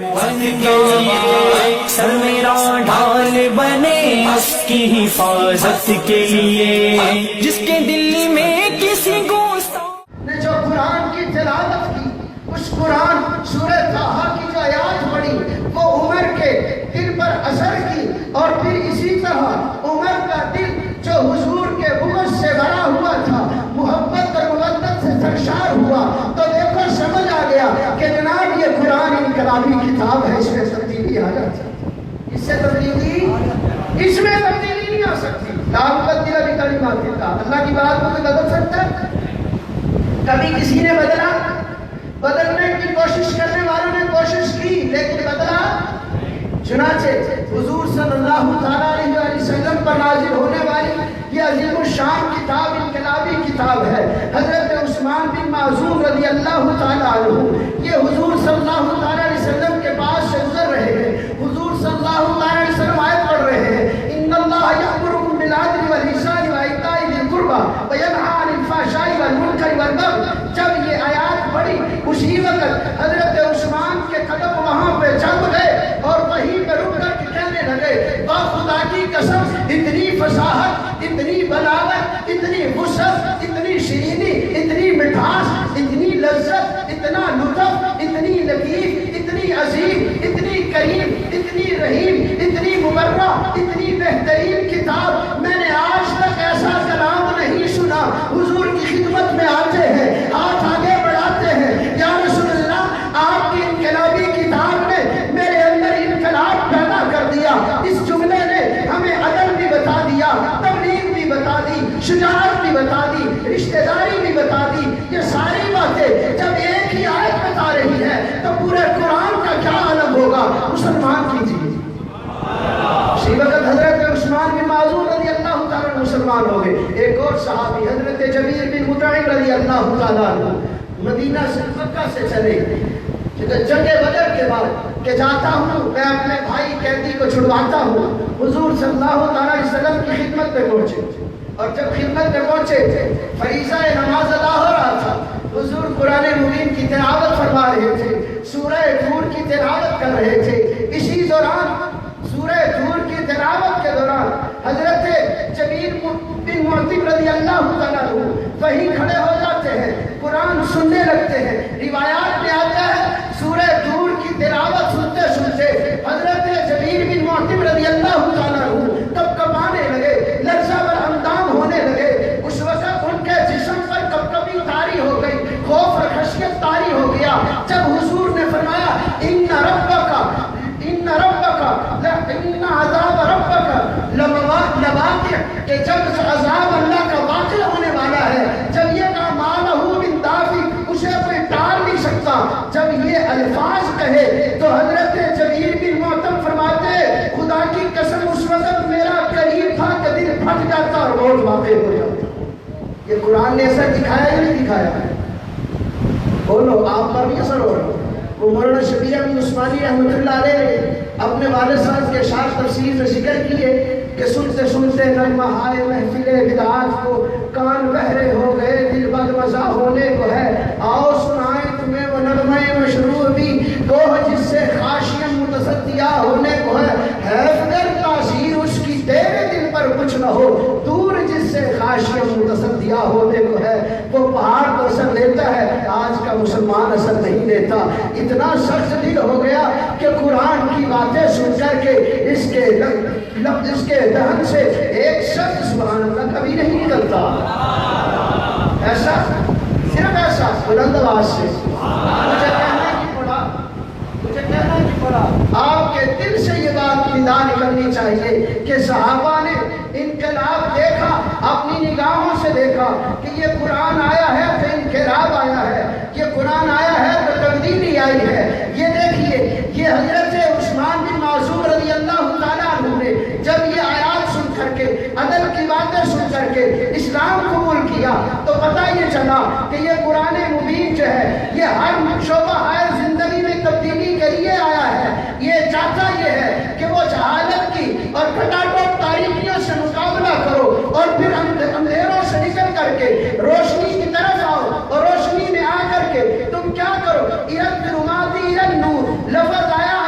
بن کے لیے سر میرا ڈھال بنے اس کی حفاظت کے لیے، جس کے دل میں کسی گستاخ نے جو قرآن کی تلاوت کی، اس قرآن سورہ طٰہٰ کی جو آیات پڑھی، وہ عمر کے دل پر اثر کی، اور پھر اسی طرح عمر کا دل جو حضور کے بغض سے بھرا ہوا تھا، محبت اور مودت سے سرشار ہوا، تو دیکھو سمجھ آ گیا کہ جناب یہ قرآن انقلابی کتاب ہے، اس میں تبدیلی آ جاتی ہے، اس میں تبدیلی نہیں آ سکتی۔ لا مبدل لکلمات اللہ، اللہ کی بات کو کوئی بدل سکتا ہے؟ کبھی کسی نے بدلنے کی کوشش کرنے والوں نے کوشش کی لیکن بدلا۔ چنانچہ حضور صلی اللہ تعالیٰ علیہ وسلم پر نازل ہونے والی یہ عظیم الشان کتاب انقلابی کتاب ہے۔ حضرت عثمان بن معذور رضی اللہ تعالیٰ عنہ یہ حضور صلی اللہ تعالیٰ علیہ وسلم کے پاس سے گزر رہے ہیں، حضور صلی اللہ تعالیٰ علیہ وسلم آیت پڑھ رہے ہیں، ان اللہ یأمرکم بالعدل والإحسان وإیتاء ذی القربى وینہی عن الفحشاء والمنکر والبغی۔ جب یہ آیات پڑھی اسی وقت حضرت عثمان کے قدم وہاں پہ جم گئے اور وہیں پہ رک کر کہنے لگے، با خدا کی قسم اتنی فصاحت، اتنی بلاغت، اتنی وسعت، اتنی شیرینی، اتنی مٹھاس، اتنی لذت، اتنا لطف، اتنی لطیف، اتنی عظیم، اتنی کریم، اتنی رحیم، اتنی مبرہ، اتنی بہترین کتاب میں نے آج تک ایسا کلام نہیں سنا۔ حضور کی خدمت میں آتے ہیں، ہاتھ آگے بڑھاتے ہیں، یا رسول اللہ آپ کی انقلابی کتاب نے میرے اندر انقلاب پیدا کر دیا۔ اس جملے نے ہمیں عدل بھی بتا دیا، تبلیغ بھی بتا دی، شجاعت بھی بتا دی، رشتہ داری بھی بتا دی۔ یہ ساری باتیں جب ایک ہی آیت بتا رہی ہے تو پورے قرآن کا کیا عالم ہوگا؟ مسلمان کیجیے۔ اسی وقت حضرت عثمان بن معذور رضی اللہ تعالیٰ مسلمان ہو گئے۔ ایک اور صحابی حضرت جبیر بن مطعم رضی اللہ تعالیٰ عنہ مدینہ سے مکہ سے چلے جنگ بدر کے بعد کہ جاتا ہوں میں اپنے بھائی قیدی کو چھڑواتا ہوں۔ حضور صلی اللہ تعالیٰ علیہ وسلم کی خدمت میں پہنچے، اور جب خدمت میں پہنچے فریضہ نماز ادا ہو رہا تھا، حضور قرآن مبین کی تلاوت فرما رہے تھے، سورہ طور کی تلاوت کر رہے تھے۔ اسی دوران سورہ طور کی تلاوت کے دوران حضرت جبیر بن مطعم رضی اللہ تعالیٰ عنہ وہیں کھڑے ہو جاتے ہیں، قرآن سننے لگتے ہیں۔ روایات میں آتا ہے سورہ طور کی تلاوت سنتے سنتے حضرت جبیر بن مطعم رضی اللہ تعالیٰ عنہ کپکپانے لگے، لرزہ بر اندام ہونے لگے۔ اس وقت ان کے جسم پر کپکپی طاری ہو گئی، خوف اور خشیت طاری ہو گیا۔ جب حضور نے فرمایا ان عذاب ربک لواقع، کہ جب عذاب اللہ کا واقع ہونے والا ہے، جب یہ کہا ما لہ من دافع، اسے کوئی ٹال نہیں سکتا۔ جب یہ الفاظ کہے تو حضرت جبیر بن مطعم فرماتے خدا کی قسم اس وقت میرا قریب تھا کہ دل پھٹ جاتا اور موت واقع ہو جاتا۔ یہ قرآن نے اثر دکھایا یا نہیں دکھایا؟ بولو، آپ پر بھی اثر ہو رہا ہے۔ وہ مولانا شبیر احمد عثمانی رحمۃ اللہ علیہ نے اپنے والد صاحب کے اشعار تفسیر میں ذکر کیے کہ سنتے سنتے نغمہ ہائے محفل بدعات کو، کان بہرے ہو گئے دل بدمزہ ہونے کو ہے، آؤ سنائیں تمہیں وہ نغمہ مشروع بھی گوہ جس سے خاشیم متصدیہ ہونے کو ہے اگر تاثیر اس کی تیرے دل پر کچھ نہ ہو، دور جس سے خاشیم متصدیہ ہونے کو ہے وہ پہاڑ تو اثر لیتا ہے، آج کا مسلمان اثر نہیں لیتا۔ اتنا سخت دل ہو گیا کہ قرآن کی باتیں سن کر کے اس کے دہن سے ایک شخص سبحان اللہ کبھی نہیں نکلتا۔ ایسا صرف ایسا بلند آواز سے مجھے کہنا ہی پڑا، آپ کے دل سے یہ بات ندا نکلنی چاہیے کہ صحابہ نے انقلاب دیکھا، اپنی نگاہوں سے دیکھا کہ یہ قرآن آیا ہے تو انقلاب آیا ہے، یہ قرآن آیا ہے تو تبدیلی آئی ہے۔ یہ دیکھیے یہ حضرت عثمان بن معذور رضی اللہ تعالیٰ عنہ نے جب یہ آیات سن کر کے، عدل کی باتیں سن کر کے اسلام قبول کیا تو پتہ یہ چلا کہ یہ قرآن مبین جو ہے یہ ہر شعبہ زندگی میں تبدیلی کے لیے آیا ہے۔ یہ چاہتا یہ ہے کہ وہ جہالت کی اور کھٹاپٹ تاریکیوں سے مقابلہ کرو اور پھر اندھیروں سے نکل کر کے روشنی کی طرف آؤ، اور روشنی میں آ کر کے تم کیا کرو؟ لفظ آیا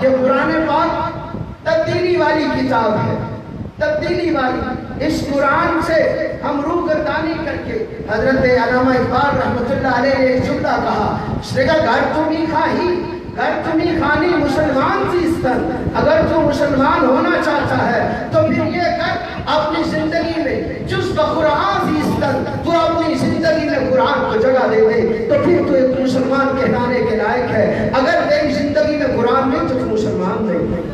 یہ قرآن پاک تبدیلی والی کتاب ہے، تبدیلی والی۔ اس قرآن سے ہم روگردانی کر کے، حضرت علامہ اقبال رحمۃ اللہ علیہ نے ایک جملہ کہا، اس نے کہا گھر تمہیں خواہی گھر تمہیں خانی مسلمان زیستن، اگر تو مسلمان ہونا چاہتا ہے تو پھر یہ کر اپنی زندگی میں جز بقرآن زیستن، تو اپنی زندگی میں قرآن کو جگہ دے دے تو پھر تو ایک مسلمان کہلانے کے لائق ہے۔ اگر تیری زندگی میں قرآن نہیں تو مسلمان نہیں،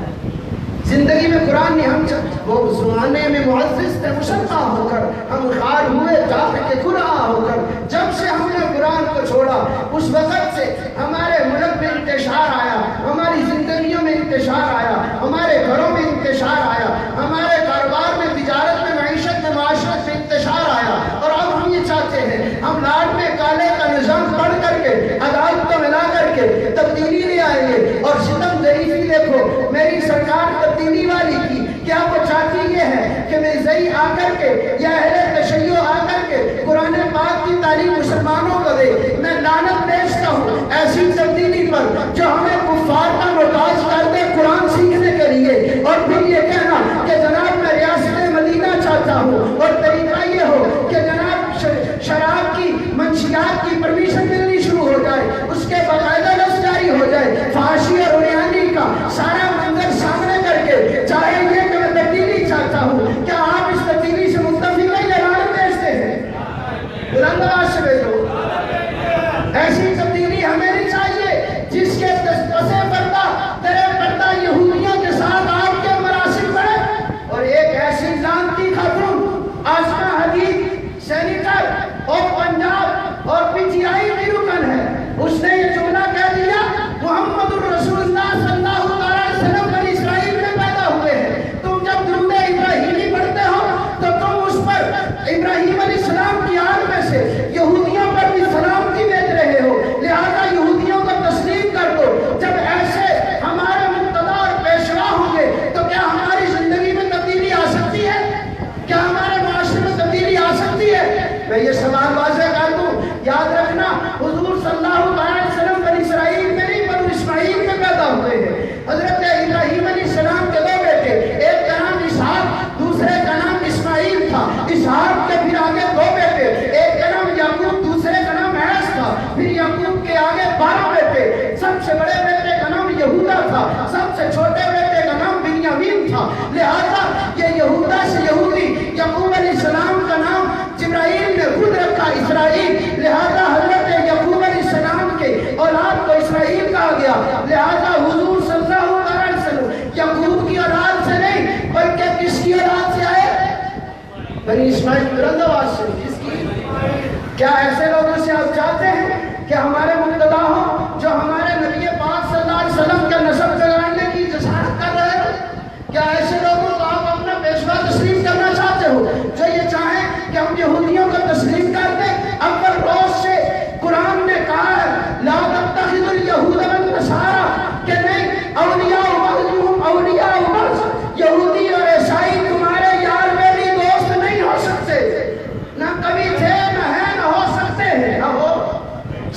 زندگی میں قرآن نہیں۔ ہم وہ زمانے میں معزز تھے مسلح ہو کر، ہم خار ہوئے جاتے کے قرآن ہو کر۔ جب سے ہم نے قرآن کو چھوڑا اس وقت سے ہمارے ملک میں انتشار آیا، ہماری زندگیوں میں انتشار آیا، ہمارے گھروں میں انتشار آیا، ہمارے کاروبار میں، تجارت میں، معیشت میں، معاشرت میں انتشار آیا۔ اور اب ہم یہ چاہتے ہیں ہم لاڈ میں کالے کا نظام پڑھ کر کے، عدالت کو ملا کر کے تبدیلی لے آئیں گے۔ اور ستم ظریفی دیکھو میری سرکار تبدیلی والی کی، کیا وہ چاہتی یہ ہے کہ مرزائی آ کر کے یا اہل تشیع آ کر کے قرآن پاک کی تعلیم مسلمانوں کو دے؟ میں لعنت بھیجتا ہوں ایسی تبدیلی پر جو ہمیں کفار کا محتاج کر دے قرآن سیکھنے کے لیے، اور پھر یہ کہنا کہ جناب میں ریاست مدینہ چاہتا ہوں، اور طریقہ یہ ہو کہ جناب شراب کی منشیات کی پرمیشن ملنی شروع ہو جائے، اس کے باقاعدہ لفظ جاری ہو جائے، فحاشی اور عریانی کا سارا منظر سامنے کر کے، چاہے یہ کہ میں تبدیلی چاہتا ہوں، کیا آپ اس تبدیلی سے متفق ہیں یا لعنت بھیجتے ہیں؟ بلند آواز سے بھیجو۔ ایسی تبدیلی ہمیں نہیں چاہیے جس کے پسے پردہ تیرے پردہ یہودیوں کے ساتھ آپ کے مراسم بڑھے۔ اور ایک ایسی لعنتی خاتون آسمہ حدید سینیٹر اور پنجاب اور پی ٹی آئی کی رکن ہے، اس نے یہ جملہ کہہ دیا محمد الرسول اللہ صلی اللہ علیہ وسلم بنی اسرائیل میں پیدا ہوئے ہیں۔ تم جب درود ابراہیمی پڑھتے ہو تو تم اس پر ابراہیم علیہ السلام کی آل میں سے یہودیوں پر بھی سلامتی بھیج رہے ہو، لہذا یہودیوں کو تسلیم کر دو۔ جب ایسے ہمارے مقتدی اور پیشوا ہوں گے تو کیا ہماری زندگی میں تبدیلی آ سکتی ہے؟ کیا ہمارے معاشرے میں تبدیلی آ سکتی ہے؟ میں یہ سوال واضح کر دوں، یاد رکھنا حضور صلی اللہ علیہ وسلم بنی اسرائیل میں نہیں بنو اسماعیل میں پیدا ہوئے ہیں۔ حضرت ابراہیم علیہ السلام کے دو بیٹے، ایک کا نام اسحاق، دوسرے کا نام اسماعیل تھا۔ اسحاق کے پھر آگے دو بیٹے، ایک کا نام یعقوب، دوسرے کا نام عیس تھا۔ پھر یعقوب کے آگے 12 بیٹے، سب سے بڑے بیٹے کا نام یہودا تھا، سب سے چھوٹے بیٹے کا نام بنیامین تھا۔ لہذا یہ یہودا سے یہودی، یعقوب علیہ السلام کا نام جبرائیل نے خود رکھا اسرائیل، لہذا حضرت یعقوب علیہ السلام کے اولاد کو اسرائیل کہا گیا۔ لہذا حضور صلی اللہ علیہ وسلم یعقوب کی اولاد سے نہیں بلکہ کس کی اولاد سے آئے؟ بنی اسماعیل۔ بلند آواز سے کس کی؟ کیا ایسے لوگوں سے آپ چاہتے ہیں کہ ہمارے مقتدی ہوں جو ہمارے نبی پاک صلی اللہ علیہ وسلم کا نسب جگانے کی جسارت کر رہے ہیں؟ کیا ایسے لوگوں کو آپ اپنا پیشوا تسلیم کرنا چاہتے ہو جو یہ چاہیں کہ ہم یہودیوں کو تسلیم کر دیں؟ اول روز سے قرآن نے کہا ہے لا تتخذوا اليہود والنصارى کہ نہیں اولیاء بعضهم اولیاء بعض، یہودی اور عیسائی تمہارے یار میری دوست نہیں ہو سکتے، نہ کبھی تھے نہ ہیں نہ ہو سکتے ہیں، نہ ہو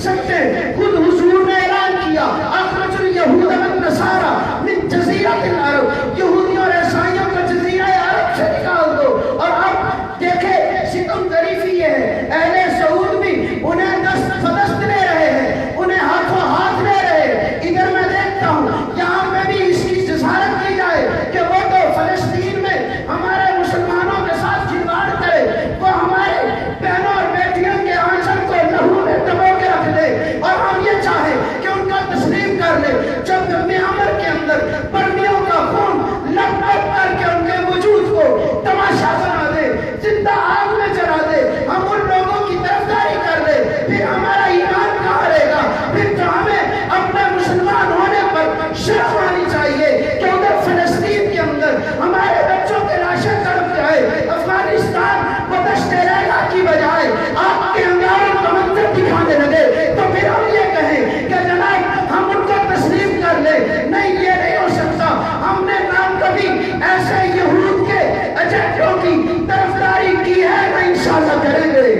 سکتے۔ خود حضور نے اعلان کیا اخرج اليہود والنصارى من جزیرۃ العرب، یہودیوں اور عیسائیوں کو جزیرہ عرب سے نکال دو۔ اور اب دیکھیں ستم ظریفی یہ ہے، اہل سعود بھی انہیں دست فدست لے رہے ہیں، انہیں ہاتھوں ہاتھ لے رہے ہیں۔ ادھر میں دیکھتا ہوں یہاں پہ بھی اس کی جسارت کی جائے کہ وہ تو فلسطین میں ہمارے مسلمانوں کے ساتھ کھلواڑ کرے، وہ ہمارے بہنوں اور بیٹیوں کے آنچل کو لہو میں دبو کے رکھ دے، اور ہم یہ چاہیں کہ ان کا تسلیم کر لے۔ جب میامر کے اندر برمیوں کا خون لپ لپ کر کے ان کے وجود کو تماشا بنا دے، زندہ آگ میں جلا دے، ہم ان لوگوں کی طرفداری کر لے، پھر ہمارا ایمان کہاں رہے گا؟ پھر تو ہمیں اپنے مسلمان ہونے پر شرم آنی چاہیے کہ ادھر فلسطین کے اندر ہمارے بچوں کے لاشیں تڑپ جائے، افغانستان کو دشت ریلا کی بجائے آپ کے انگاروں کا منظر دکھانے لگے، تو پھر ہم یہ کہیں کہ جناب ہم ان کو تسلیم کر لیں؟ نہیں، یہ نہیں ہو سکتا۔ ہم نے نام کبھی ایسے یہود کے ایجنٹوں کی طرفداری کی ہے نہ انشاءاللہ کریں گے۔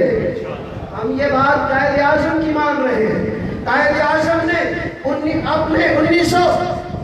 ہم یہ بات قائد اعظم کی مان رہے ہیں۔ قائد اعظم نے اپنے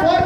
4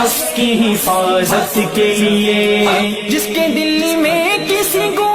نفس کی حفاظت کے لیے، جس کے دل میں کسی کو